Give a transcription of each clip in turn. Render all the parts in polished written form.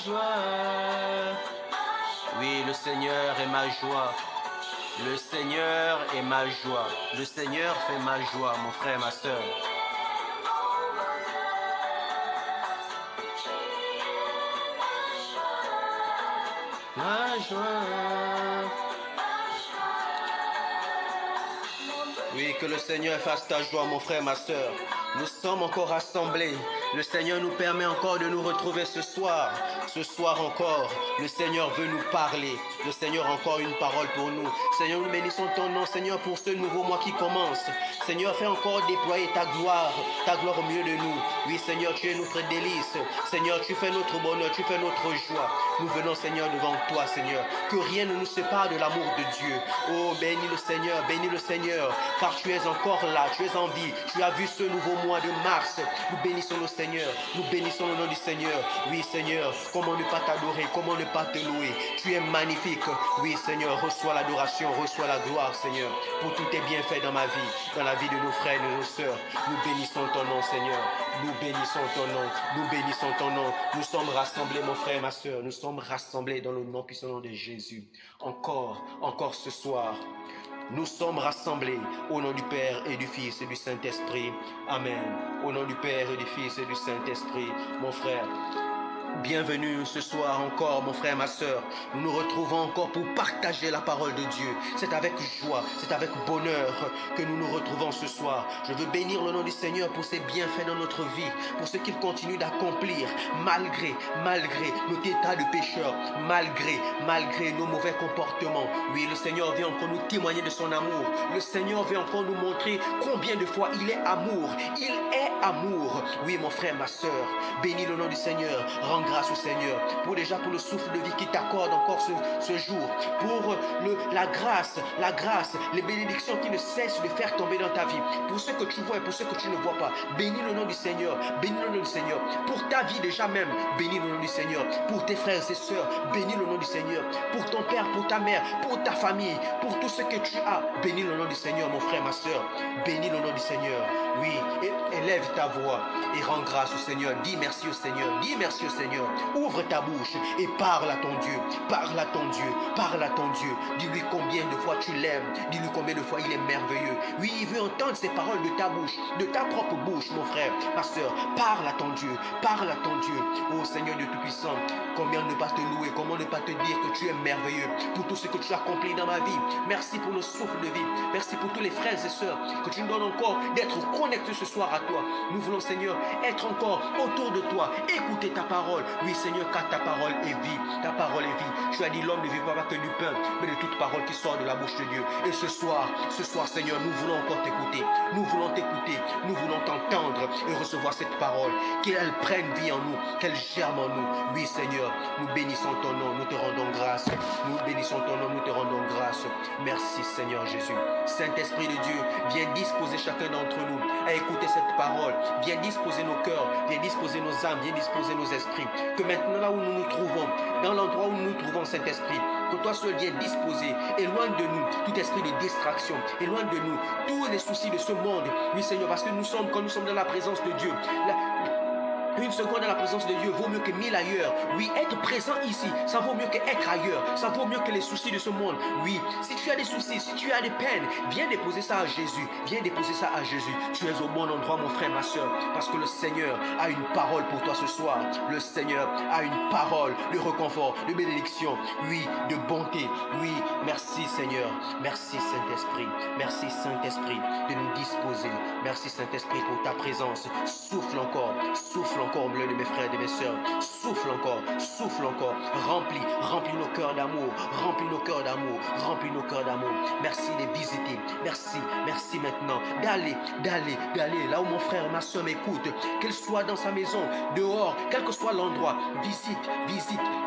joie. Oui, le Seigneur est ma joie. Le Seigneur est ma joie. Le Seigneur fait ma joie, mon frère, ma soeur. Ma joie. Oui, que le Seigneur fasse ta joie, mon frère, ma soeur. Nous sommes encore rassemblés. Le Seigneur nous permet encore de nous retrouver ce soir. Ce soir encore, le Seigneur veut nous parler. Le Seigneur a encore une parole pour nous. Seigneur, nous bénissons ton nom, Seigneur, pour ce nouveau mois qui commence. Seigneur, fais encore déployer ta gloire au milieu de nous. Oui, Seigneur, tu es notre délice. Seigneur, tu fais notre bonheur, tu fais notre joie. Nous venons, Seigneur, devant toi, Seigneur. Que rien ne nous sépare de l'amour de Dieu. Oh, bénis le Seigneur, car tu es encore là, tu es en vie. Tu as vu ce nouveau mois de mars. Nous bénissons le Seigneur, nous bénissons le nom du Seigneur. Oui, Seigneur, comment ne pas t'adorer, comment ne pas te louer. Tu es magnifique. Oui, Seigneur, reçois l'adoration, reçois la gloire, Seigneur, pour tous tes bienfaits dans ma vie, dans la vie de nos frères et de nos sœurs. Nous bénissons ton nom, Seigneur. Nous bénissons ton nom, nous bénissons ton nom. Nous sommes rassemblés, mon frère et ma sœur. Nous sommes rassemblés dans le nom puissant de Jésus. Encore ce soir. Nous sommes rassemblés au nom du Père et du Fils et du Saint-Esprit. Amen. Au nom du Père et du Fils et du Saint-Esprit, mon frère. Bienvenue ce soir encore, mon frère, ma soeur. Nous nous retrouvons encore pour partager la parole de Dieu. C'est avec joie, c'est avec bonheur que nous nous retrouvons ce soir. Je veux bénir le nom du Seigneur pour ses bienfaits dans notre vie, pour ce qu'il continue d'accomplir, malgré notre état de pécheur, malgré nos mauvais comportements. Oui, le Seigneur vient encore nous témoigner de son amour. Le Seigneur vient encore nous montrer combien de fois il est amour. Il est amour. Oui, mon frère, ma soeur, bénis le nom du Seigneur. Rends grâce au Seigneur pour le souffle de vie qui t'accorde encore ce jour, pour la grâce, les bénédictions qui ne cessent de faire tomber dans ta vie, pour ce que tu vois et pour ce que tu ne vois pas. Bénis le nom du Seigneur, bénis le nom du Seigneur, pour ta vie déjà même, bénis le nom du Seigneur, pour tes frères et sœurs, bénis le nom du Seigneur, pour ton père, pour ta mère, pour ta famille, pour tout ce que tu as, bénis le nom du Seigneur, mon frère, ma soeur, bénis le nom du Seigneur. Oui, élève ta voix et rends grâce au Seigneur, dis merci au Seigneur, dis merci au Seigneur. Ouvre ta bouche et parle à ton Dieu. Parle à ton Dieu. Parle à ton Dieu. Dis-lui combien de fois tu l'aimes. Dis-lui combien de fois il est merveilleux. Oui, il veut entendre ces paroles de ta bouche, de ta propre bouche, mon frère, ma soeur. Parle à ton Dieu. Parle à ton Dieu. Oh Seigneur Dieu Tout-Puissant, combien ne pas te louer, comment ne pas te dire que tu es merveilleux pour tout ce que tu as accompli dans ma vie. Merci pour le souffle de vie. Merci pour tous les frères et sœurs que tu nous donnes encore d'être connectés ce soir à toi. Nous voulons, Seigneur, être encore autour de toi, écouter ta parole. Oui, Seigneur, car ta parole est vie. Ta parole est vie. Tu as dit l'homme ne vivra pas que du pain, mais de toute parole qui sort de la bouche de Dieu. Et ce soir, Seigneur, nous voulons encore t'écouter. Nous voulons t'écouter. Nous voulons t'entendre et recevoir cette parole. Qu'elle prenne vie en nous, qu'elle germe en nous. Oui, Seigneur, nous bénissons ton nom, nous te rendons grâce. Nous bénissons ton nom, nous te rendons grâce. Merci, Seigneur Jésus. Saint-Esprit de Dieu, viens disposer chacun d'entre nous à écouter cette parole. Viens disposer nos cœurs, viens disposer nos âmes, viens disposer nos esprits. Que maintenant, là où nous nous trouvons, dans l'endroit où nous nous trouvons, Saint-Esprit, que toi seul viens disposer, éloigne de nous tout esprit de distraction, éloigne de nous tous les soucis de ce monde. Oui, Seigneur, parce que quand nous sommes dans la présence de Dieu, une seconde dans la présence de Dieu vaut mieux que 1000 ailleurs. Oui, être présent ici, ça vaut mieux qu'être ailleurs. Ça vaut mieux que les soucis de ce monde. Oui, si tu as des soucis, si tu as des peines, viens déposer ça à Jésus. Viens déposer ça à Jésus. Tu es au bon endroit, mon frère, ma soeur. Parce que le Seigneur a une parole pour toi ce soir. Le Seigneur a une parole de réconfort, de bénédiction. Oui, de bonté. Oui, merci Seigneur. Merci Saint-Esprit. Merci Saint-Esprit de nous disposer. Merci Saint-Esprit pour ta présence. Souffle encore au milieu de mes frères et de mes sœurs. Souffle encore, remplis nos cœurs d'amour, remplis nos cœurs d'amour. Merci de visiter, merci maintenant d'aller là où mon frère et ma soeur m'écoutent, qu'elle soit dans sa maison, dehors, quel que soit l'endroit. Visite,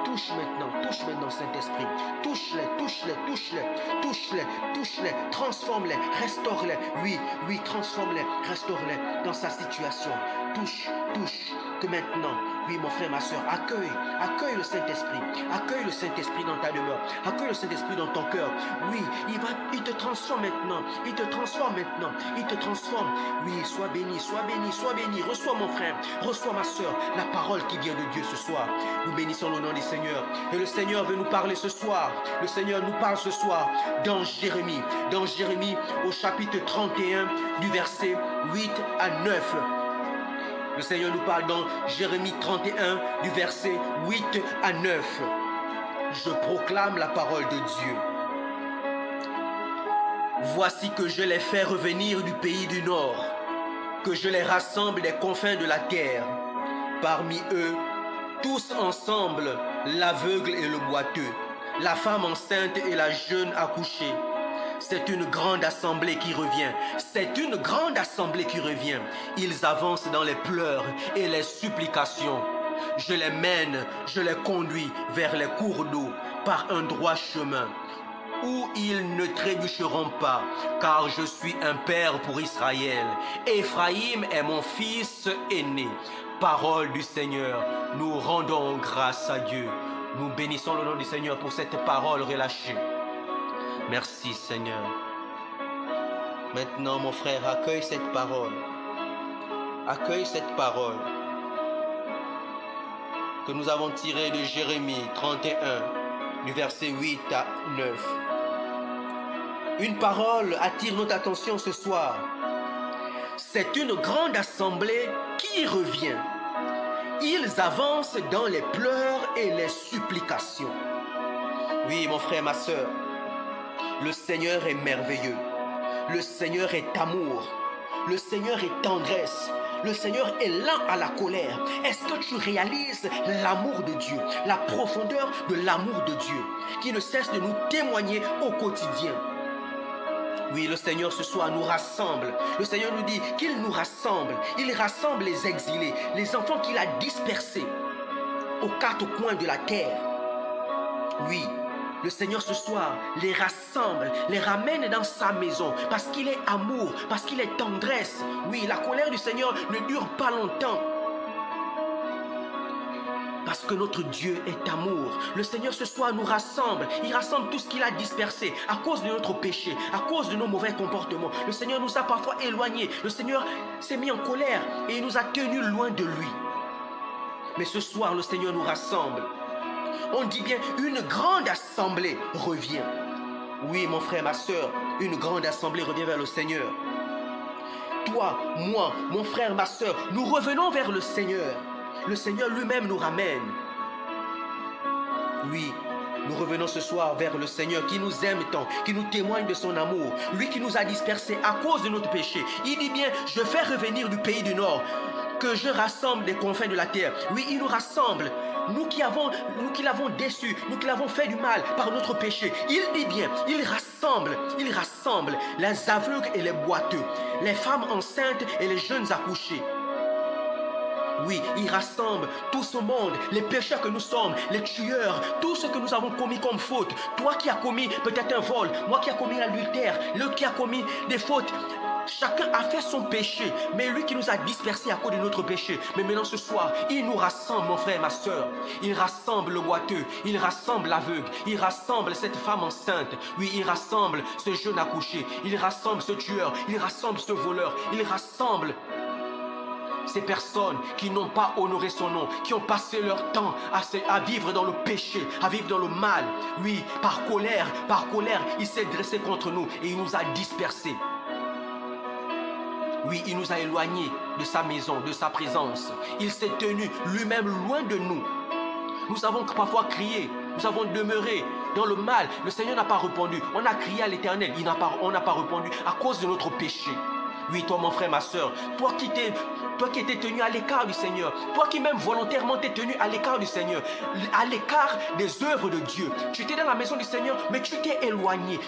touche maintenant Saint-Esprit, touche-les, transforme-les, restaure-les, oui, transforme-les, restaure-les dans sa situation. touche, touche. Que maintenant, oui, mon frère, ma soeur, accueille le Saint-Esprit. Accueille le Saint-Esprit dans ta demeure. Accueille le Saint-Esprit dans ton cœur. Oui, il te transforme maintenant. Il te transforme maintenant. Il te transforme. Oui, sois béni, sois béni, sois béni. Reçois mon frère, reçois ma soeur, la parole qui vient de Dieu ce soir. Nous bénissons le nom du Seigneur. Et le Seigneur veut nous parler ce soir. Le Seigneur nous parle ce soir dans Jérémie. Dans Jérémie au chapitre 31 du verset 8 à 9. Le Seigneur nous parle dans Jérémie 31 du verset 8 à 9. Je proclame la parole de Dieu. Voici que je les fais revenir du pays du Nord, que je les rassemble des confins de la terre. Parmi eux, tous ensemble, l'aveugle et le boiteux, la femme enceinte et la jeune accouchée. C'est une grande assemblée qui revient. C'est une grande assemblée qui revient. Ils avancent dans les pleurs et les supplications. Je les mène, je les conduis vers les cours d'eau par un droit chemin où ils ne trébucheront pas, car je suis un père pour Israël. Éphraïm est mon fils aîné. Parole du Seigneur, nous rendons grâce à Dieu. Nous bénissons le nom du Seigneur pour cette parole relâchée. Merci Seigneur. Maintenant mon frère, accueille cette parole. Accueille cette parole que nous avons tirée de Jérémie 31, du verset 8 à 9. Une parole attire notre attention ce soir. C'est une grande assemblée qui revient. Ils avancent dans les pleurs et les supplications. Oui mon frère, ma soeur, le Seigneur est merveilleux. Le Seigneur est amour. Le Seigneur est tendresse. Le Seigneur est lent à la colère. Est-ce que tu réalises l'amour de Dieu, la profondeur de l'amour de Dieu qui ne cesse de nous témoigner au quotidien? Oui, le Seigneur ce soir nous rassemble. Le Seigneur nous dit qu'il nous rassemble. Il rassemble les exilés, les enfants qu'il a dispersés aux quatre coins de la terre. Oui, le Seigneur ce soir les rassemble, les ramène dans sa maison parce qu'il est amour, parce qu'il est tendresse. Oui, la colère du Seigneur ne dure pas longtemps. Parce que notre Dieu est amour. Le Seigneur ce soir nous rassemble. Il rassemble tout ce qu'il a dispersé à cause de notre péché, à cause de nos mauvais comportements. Le Seigneur nous a parfois éloignés. Le Seigneur s'est mis en colère et il nous a tenus loin de lui. Mais ce soir, le Seigneur nous rassemble. On dit bien, une grande assemblée revient. Oui, mon frère, ma soeur, une grande assemblée revient vers le Seigneur. Toi, moi, mon frère, ma soeur, nous revenons vers le Seigneur. Le Seigneur lui-même nous ramène. Oui, nous revenons ce soir vers le Seigneur qui nous aime tant, qui nous témoigne de son amour. Lui qui nous a dispersés à cause de notre péché. Il dit bien, je fais revenir du pays du Nord, que je rassemble des confins de la terre. Oui, il nous rassemble. Nous qui l'avons déçu, nous qui l'avons fait du mal par notre péché. Il dit bien, il rassemble les aveugles et les boiteux, les femmes enceintes et les jeunes accouchés. Oui, il rassemble tout ce monde, les pécheurs que nous sommes, les tueurs, tout ce que nous avons commis comme faute. Toi qui as commis peut-être un vol, moi qui ai commis l'adultère, l'autre qui a commis des fautes. Chacun a fait son péché, mais lui qui nous a dispersés à cause de notre péché. Mais maintenant ce soir, il nous rassemble, mon frère, ma soeur. Il rassemble le boiteux, il rassemble l'aveugle, il rassemble cette femme enceinte. Oui, il rassemble ce jeune accouché, il rassemble ce tueur, il rassemble ce voleur, il rassemble ces personnes qui n'ont pas honoré son nom, qui ont passé leur temps à vivre dans le péché, à vivre dans le mal. Oui, par colère, il s'est dressé contre nous et il nous a dispersés. Oui, il nous a éloignés de sa maison, de sa présence. Il s'est tenu lui-même loin de nous. Nous avons parfois crié, nous avons demeuré dans le mal. Le Seigneur n'a pas répondu. On a crié à l'Éternel, on n'a pas répondu à cause de notre péché. Oui, toi mon frère, ma soeur, toi qui étais tenu à l'écart du Seigneur, toi qui même volontairement t'es tenu à l'écart du Seigneur, à l'écart des œuvres de Dieu. Tu étais dans la maison du Seigneur, mais tu t'es éloigné,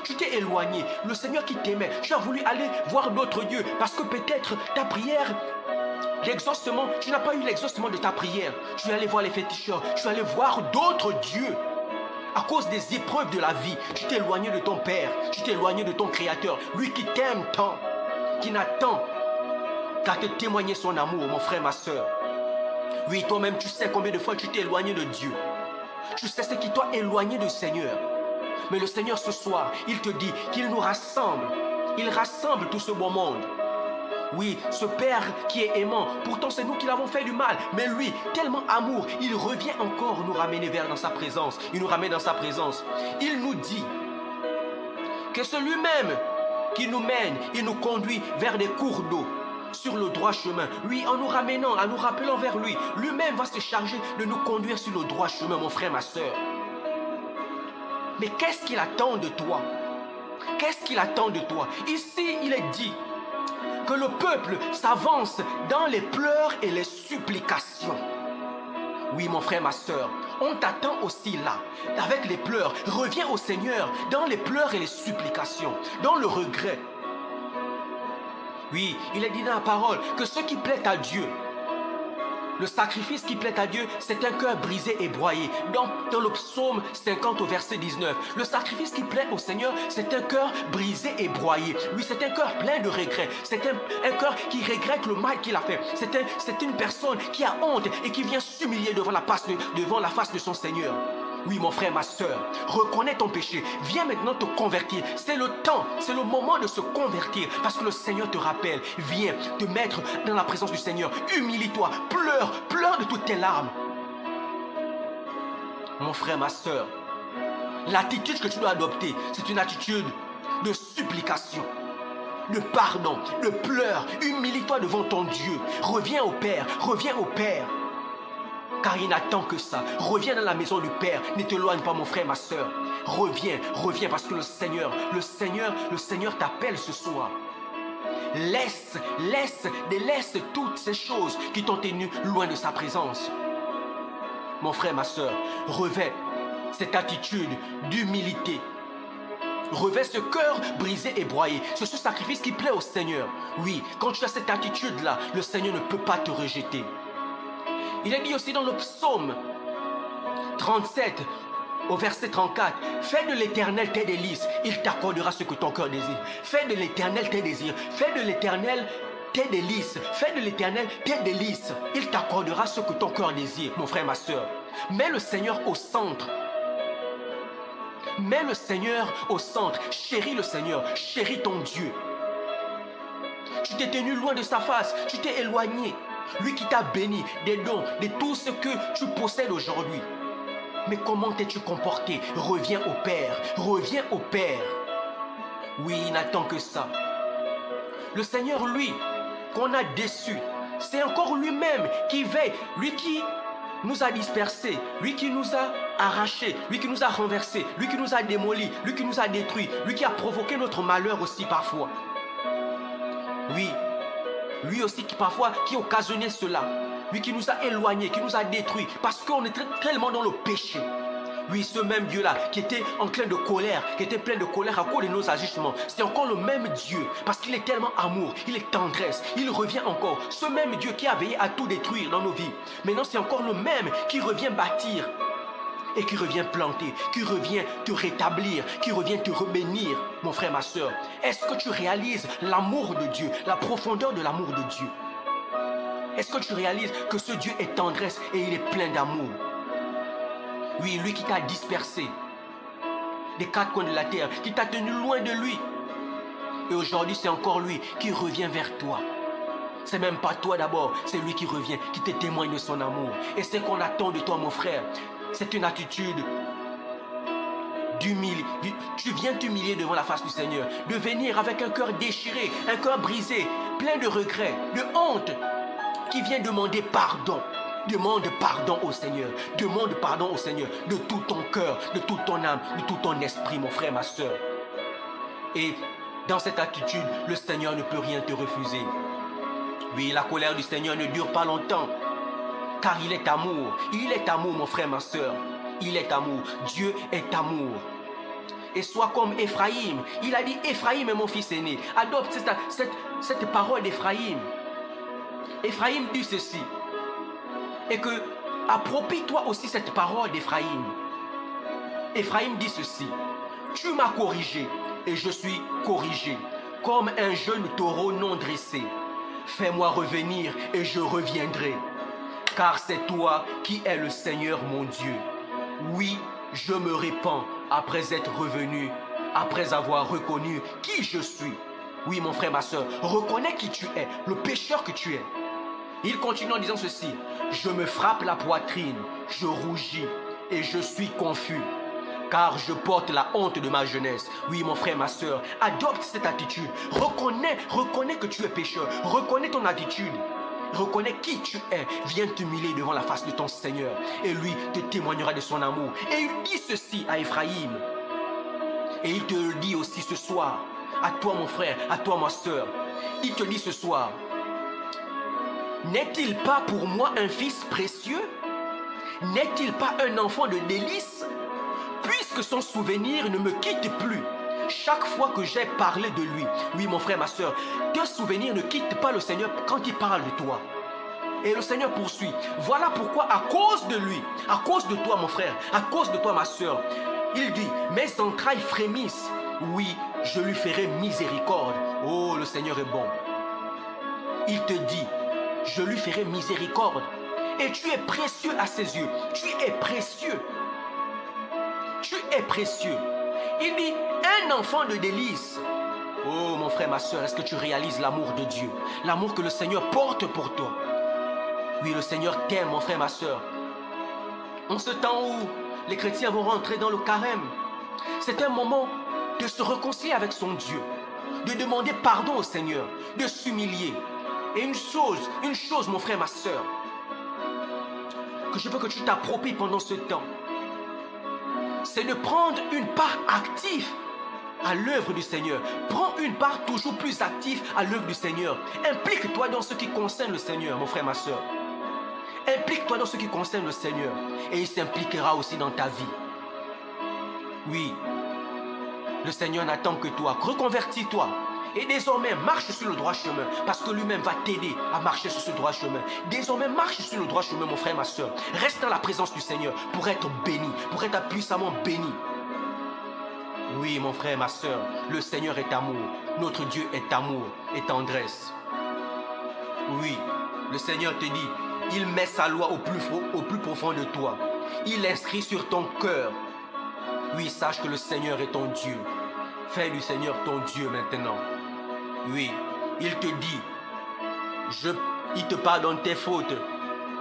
Le Seigneur qui t'aimait, tu as voulu aller voir d'autres dieux parce que peut-être ta prière, l'exaucement, tu n'as pas eu l'exaucement de ta prière. Tu es allé voir les féticheurs, tu es allé voir d'autres dieux. À cause des épreuves de la vie, tu t'es éloigné de ton Père, tu t'es éloigné de ton Créateur, lui qui t'aime tant, qui n'attend qu'à te témoigner son amour, mon frère, ma soeur. Oui, toi-même, tu sais combien de fois tu t'es éloigné de Dieu. Tu sais ce qui t'a éloigné du Seigneur. Mais le Seigneur, ce soir, il te dit qu'il nous rassemble. Il rassemble tout ce beau monde. Oui, ce Père qui est aimant, pourtant c'est nous qui l'avons fait du mal. Mais lui, tellement amour, il revient encore nous ramener vers dans sa présence. Il nous ramène dans sa présence. Il nous dit que c'est lui-même qui nous mène, il nous conduit vers des cours d'eau, sur le droit chemin. Oui, en nous ramenant, en nous rappelant vers lui, lui-même va se charger de nous conduire sur le droit chemin, mon frère, ma soeur. Mais qu'est-ce qu'il attend de toi? Qu'est-ce qu'il attend de toi? Ici, il est dit que le peuple s'avance dans les pleurs et les supplications. Oui, mon frère, ma soeur, on t'attend aussi là, avec les pleurs. Reviens au Seigneur dans les pleurs et les supplications, dans le regret. Oui, il est dit dans la parole que ce qui plaît à Dieu, le sacrifice qui plaît à Dieu, c'est un cœur brisé et broyé. Dans le psaume 50 au verset 19, le sacrifice qui plaît au Seigneur, c'est un cœur brisé et broyé. Oui, c'est un cœur plein de regrets. C'est un cœur qui regrette le mal qu'il a fait. C'est une personne qui a honte et qui vient s'humilier devant la face de son Seigneur. Oui, mon frère, ma soeur, reconnais ton péché. Viens maintenant te convertir. C'est le temps, c'est le moment de se convertir. Parce que le Seigneur te rappelle. Viens te mettre dans la présence du Seigneur. Humilie-toi, pleure de toutes tes larmes. Mon frère, ma soeur, l'attitude que tu dois adopter, c'est une attitude de supplication, de pardon, de pleurs. Humilie-toi devant ton Dieu. Reviens au Père, reviens au Père. Car il n'attend que ça. Reviens dans la maison du Père. Ne t'éloigne pas, mon frère, ma soeur. Reviens parce que le Seigneur t'appelle ce soir. Laisse toutes ces choses qui t'ont tenu loin de sa présence. Mon frère, ma soeur, revêt cette attitude d'humilité. Revêt ce cœur brisé et broyé. C'est ce sacrifice qui plaît au Seigneur. Oui, quand tu as cette attitude-là, le Seigneur ne peut pas te rejeter. Il est dit aussi dans le psaume 37, au verset 34, « Fais de l'Éternel tes délices, il t'accordera ce que ton cœur désire. » Fais de l'Éternel tes désirs, fais de l'Éternel tes délices, fais de l'Éternel tes délices, il t'accordera ce que ton cœur désire, mon frère, ma soeur. Mets le Seigneur au centre. Mets le Seigneur au centre. Chéris le Seigneur, chéris ton Dieu. Tu t'es tenu loin de sa face, tu t'es éloigné. Lui qui t'a béni des dons, de tout ce que tu possèdes aujourd'hui. Mais comment t'es-tu comporté? Reviens au Père, reviens au Père. Oui, il n'attend que ça. Le Seigneur, lui, qu'on a déçu, c'est encore lui-même qui veille, lui qui nous a dispersés, lui qui nous a arrachés, lui qui nous a renversés, lui qui nous a démolis, lui qui nous a détruits, lui qui a provoqué notre malheur aussi parfois. Oui, lui aussi qui occasionnait cela. Lui qui nous a éloignés, qui nous a détruits, parce qu'on était tellement dans le péché. Oui, ce même Dieu-là, qui était en plein de colère, qui était plein de colère à cause de nos agissements, c'est encore le même Dieu, parce qu'il est tellement amour, il est tendresse, il revient encore. Ce même Dieu qui a veillé à tout détruire dans nos vies, maintenant c'est encore le même qui revient bâtir, et qui revient planter, qui revient te rétablir, qui revient te rebénir, mon frère, ma soeur. Est-ce que tu réalises l'amour de Dieu, la profondeur de l'amour de Dieu? Est-ce que tu réalises que ce Dieu est tendresse et il est plein d'amour? Oui, lui qui t'a dispersé des quatre coins de la terre, qui t'a tenu loin de lui. Et aujourd'hui, c'est encore lui qui revient vers toi. C'est même pas toi d'abord, c'est lui qui revient, qui te témoigne de son amour. Et c'est qu'on attend de toi, mon frère. C'est une attitude d'humilité. Tu viens t'humilier devant la face du Seigneur. De venir avec un cœur déchiré, un cœur brisé, plein de regrets, de honte, qui vient demander pardon. Demande pardon au Seigneur. Demande pardon au Seigneur de tout ton cœur, de toute ton âme, de tout ton esprit, mon frère, ma soeur. Et dans cette attitude, le Seigneur ne peut rien te refuser. Oui, la colère du Seigneur ne dure pas longtemps. Car il est amour. Il est amour, mon frère, ma soeur. Il est amour. Dieu est amour. Et sois comme Éphraïm. Il a dit, Éphraïm est mon fils aîné. Adopte cette parole d'Éphraïm. Éphraïm dit ceci. Et que, approprie-toi aussi cette parole d'Éphraïm. Éphraïm dit ceci. Tu m'as corrigé et je suis corrigé, comme un jeune taureau non dressé. Fais-moi revenir et je reviendrai. Car c'est toi qui es le Seigneur mon Dieu. Oui, je me répands après être revenu, après avoir reconnu qui je suis. Oui, mon frère, ma soeur, reconnais qui tu es, le pécheur que tu es. Il continue en disant ceci. Je me frappe la poitrine, je rougis et je suis confus. Car je porte la honte de ma jeunesse. Oui, mon frère, ma soeur, adopte cette attitude. Reconnais que tu es pécheur. Reconnais ton attitude. Reconnais qui tu es. Viens t'humilier devant la face de ton Seigneur. Et lui te témoignera de son amour. Et il dit ceci à Ephraïm. Et il te le dit aussi ce soir. À toi, mon frère, à toi, ma soeur. Il te dit ce soir. N'est-il pas pour moi un fils précieux? N'est-il pas un enfant de délices? Puisque son souvenir ne me quitte plus chaque fois que j'ai parlé de lui. Oui, mon frère, ma soeur, tes souvenirs ne quittent pas le Seigneur quand il parle de toi. Et le Seigneur poursuit. Voilà pourquoi, à cause de lui, à cause de toi, mon frère, à cause de toi, ma soeur, il dit, mes entrailles frémissent. Oui, je lui ferai miséricorde. Oh, le Seigneur est bon. Il te dit, je lui ferai miséricorde. Et tu es précieux à ses yeux. Tu es précieux. Tu es précieux. Il dit, un enfant de délices. Oh, mon frère, ma soeur, est-ce que tu réalises l'amour de Dieu? L'amour que le Seigneur porte pour toi. Oui, le Seigneur t'aime, mon frère, ma soeur. En ce temps où les chrétiens vont rentrer dans le carême, c'est un moment de se réconcilier avec son Dieu, de demander pardon au Seigneur, de s'humilier. Et une chose, mon frère, ma soeur, que je veux que tu t'appropries pendant ce temps, c'est de prendre une part active à l'œuvre du Seigneur. Prends une part toujours plus active à l'œuvre du Seigneur. Implique-toi dans ce qui concerne le Seigneur, mon frère, ma soeur. Implique-toi dans ce qui concerne le Seigneur. Et il s'impliquera aussi dans ta vie. Oui, le Seigneur n'attend que toi. Reconvertis-toi. Et désormais, marche sur le droit chemin. Parce que lui-même va t'aider à marcher sur ce droit chemin. Désormais, marche sur le droit chemin, mon frère, ma soeur. Reste dans la présence du Seigneur pour être béni, pour être puissamment béni. Oui, mon frère, ma soeur, le Seigneur est amour. Notre Dieu est amour et tendresse. Oui, le Seigneur te dit, il met sa loi au plus profond de toi. Il l'inscrit sur ton cœur. Oui, sache que le Seigneur est ton Dieu. Fais du Seigneur ton Dieu maintenant. Oui, il te dit, il te pardonne tes fautes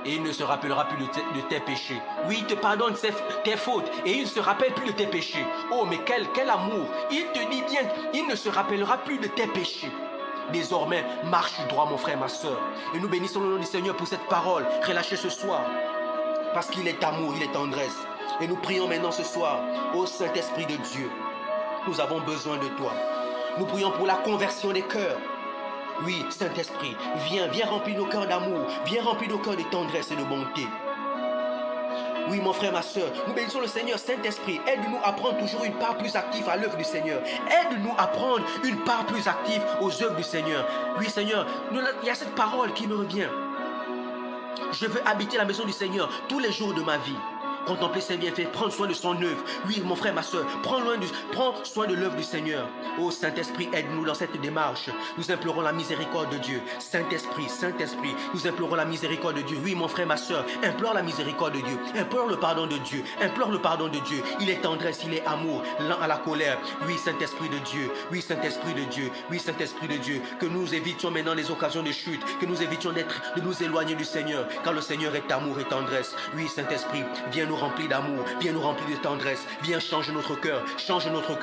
et il ne se rappellera plus de tes péchés. Oui, il te pardonne tes fautes et il ne se rappelle plus de tes péchés. Oh, mais quel amour! Il te dit bien, il ne se rappellera plus de tes péchés. Désormais, marche droit, mon frère, ma soeur. Et nous bénissons le nom du Seigneur pour cette parole relâchée ce soir. Parce qu'il est amour, il est tendresse. Et nous prions maintenant ce soir, ô Saint-Esprit de Dieu, nous avons besoin de toi. Nous prions pour la conversion des cœurs. Oui, Saint-Esprit, viens remplir nos cœurs d'amour, viens remplir nos cœurs de tendresse et de bonté. Oui, mon frère, ma soeur, nous bénissons le Seigneur. Saint-Esprit, aide-nous à prendre toujours une part plus active à l'œuvre du Seigneur. Aide-nous à prendre une part plus active aux œuvres du Seigneur. Oui, Seigneur, il y a cette parole qui me revient. Je veux habiter la maison du Seigneur tous les jours de ma vie. Contempler ses bienfaits, prendre soin de son œuvre. Oui, mon frère, ma soeur, prends soin de l'œuvre du Seigneur. Oh Saint-Esprit, aide-nous dans cette démarche. Nous implorons la miséricorde de Dieu. Saint-Esprit, Saint-Esprit, nous implorons la miséricorde de Dieu. Oui, mon frère, ma soeur, implore la miséricorde de Dieu. Implore le pardon de Dieu. Implore le pardon de Dieu. Il est tendresse, il est amour, lent à la colère. Oui, Saint-Esprit de Dieu. Oui, Saint-Esprit de Dieu. Oui, Saint-Esprit de Dieu. Que nous évitions maintenant les occasions de chute. Que nous évitions de nous éloigner du Seigneur. Car le Seigneur est amour et tendresse. Oui, Saint-Esprit, viens nous remplir d'amour, viens nous remplir de tendresse, viens changer notre cœur, change notre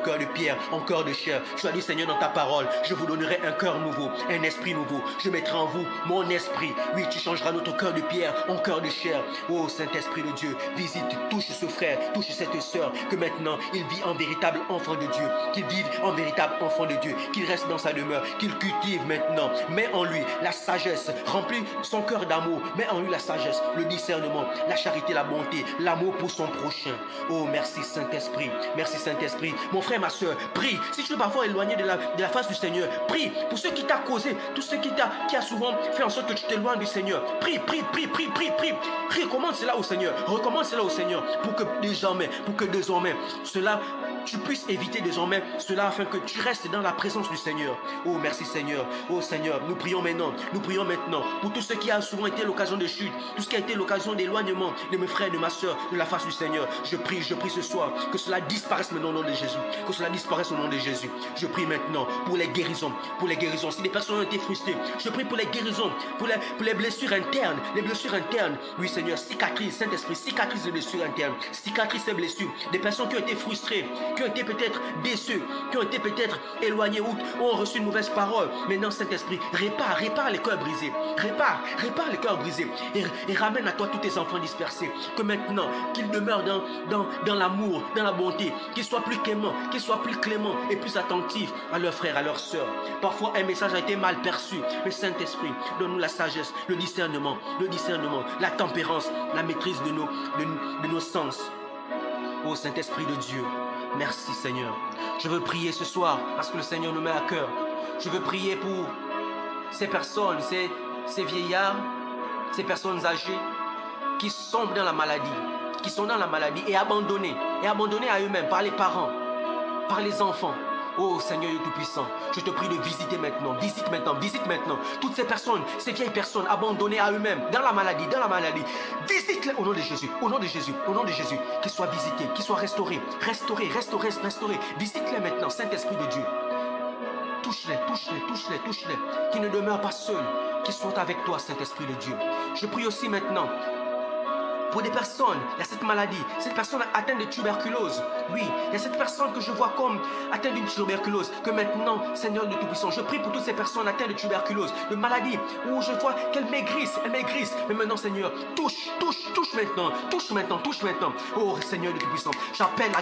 cœur de pierre en cœur de chair. Tu as dit, Seigneur, dans ta parole, je vous donnerai un cœur nouveau, un esprit nouveau, je mettrai en vous mon esprit. Oui, tu changeras notre cœur de pierre en cœur de chair. Oh Saint-Esprit de Dieu, visite, touche ce frère, touche cette sœur, que maintenant il vit en véritable enfant de Dieu, qu'il vive en véritable enfant de Dieu, qu'il reste dans sa demeure, qu'il cultive maintenant. Mets en lui la sagesse, remplis son cœur d'amour, mets en lui la sagesse, le discernement, la charité, la bonté, l'amour pour son prochain. Oh, merci Saint-Esprit. Merci Saint-Esprit. Mon frère, ma soeur, prie. Si tu es parfois éloigné de la face du Seigneur, prie. Pour ceux qui t'ont causé, tout ce qui a souvent fait en sorte que tu t'éloignes du Seigneur, prie, prie, prie, prie, prie, prie. Recommande cela au Seigneur. Recommande cela au Seigneur pour que désormais, cela, tu puisses éviter désormais cela afin que tu restes dans la présence du Seigneur. Oh, merci Seigneur. Oh Seigneur, nous prions maintenant pour tout ce qui a souvent été l'occasion de chute, tout ce qui a été l'occasion d'éloignement de mes frères et de ma soeur de la face du Seigneur. Je prie ce soir que cela disparaisse maintenant au nom de Jésus. Que cela disparaisse au nom de Jésus. Je prie maintenant pour les guérisons. Pour les guérisons. Si des personnes ont été frustrées, je prie pour les guérisons, pour les blessures internes. Les blessures internes. Oui Seigneur, cicatrise, Saint-Esprit, cicatrise les blessures internes. Cicatrise ces blessures. Des personnes qui ont été frustrées, qui ont été peut-être déçues, qui ont été peut-être éloignées ou ont reçu une mauvaise parole. Maintenant, Saint-Esprit, répare les cœurs brisés. Répare les cœurs brisés. Et ramène à toi tous tes enfants dispersés. Que maintenant, qu'ils demeurent dans l'amour, dans la bonté, qu'ils soient plus cléments et plus attentifs à leurs frères, à leurs sœurs. Parfois, un message a été mal perçu. Mais Saint-Esprit, donne-nous la sagesse, le discernement, la tempérance, la maîtrise de nos sens. Ô Saint-Esprit de Dieu, merci Seigneur. Je veux prier ce soir parce que le Seigneur nous met à cœur. Je veux prier pour ces personnes, ces vieillards, ces personnes âgées qui sont dans la maladie, et abandonnés à eux-mêmes par les parents, par les enfants. Oh Seigneur Dieu Tout-Puissant, je te prie de visiter maintenant, visite maintenant toutes ces personnes, ces vieilles personnes abandonnées à eux-mêmes, dans la maladie. Visite-les au nom de Jésus, qu'ils soient visités, qu'ils soient restaurés. Visite-les maintenant, Saint-Esprit de Dieu. Touche-les, qu'ils ne demeurent pas seuls, qu'ils soient avec toi, Saint-Esprit de Dieu. Je prie aussi maintenant pour des personnes, il y a cette personne atteinte de tuberculose. Oui, il y a cette personne que je vois comme atteinte d'une tuberculose. Que maintenant, Seigneur de Tout-Puissant, je prie pour toutes ces personnes atteintes de tuberculose, de maladie, où je vois qu'elles maigrissent. Mais maintenant, Seigneur, touche maintenant. Oh Seigneur de Tout-Puissant, j'appelle la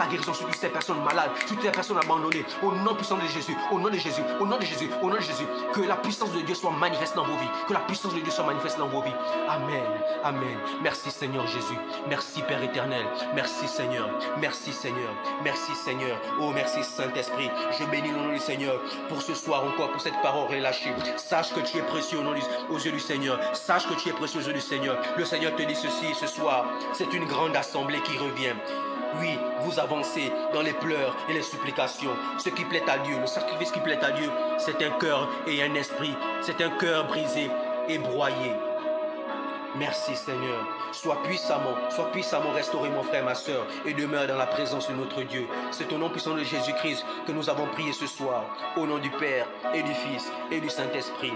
guérison sur toutes ces personnes malades, sur toutes ces personnes abandonnées. Au nom puissant de Jésus, au nom de Jésus. Que la puissance de Dieu soit manifeste dans vos vies. Amen. Merci Seigneur Jésus. Merci Père éternel. Merci Seigneur. Oh merci Saint-Esprit. Je bénis le nom du Seigneur pour ce soir encore, pour cette parole relâchée. Sache que tu es précieux aux yeux du Seigneur. Le Seigneur te dit ceci ce soir. C'est une grande assemblée qui revient. Oui, vous avancez dans les pleurs et les supplications. Ce qui plaît à Dieu, le sacrifice qui plaît à Dieu, c'est un cœur et un esprit. C'est un cœur brisé et broyé. Merci Seigneur. Sois puissamment restauré mon frère, ma soeur, et demeure dans la présence de notre Dieu. C'est au nom puissant de Jésus-Christ que nous avons prié ce soir. Au nom du Père et du Fils et du Saint-Esprit.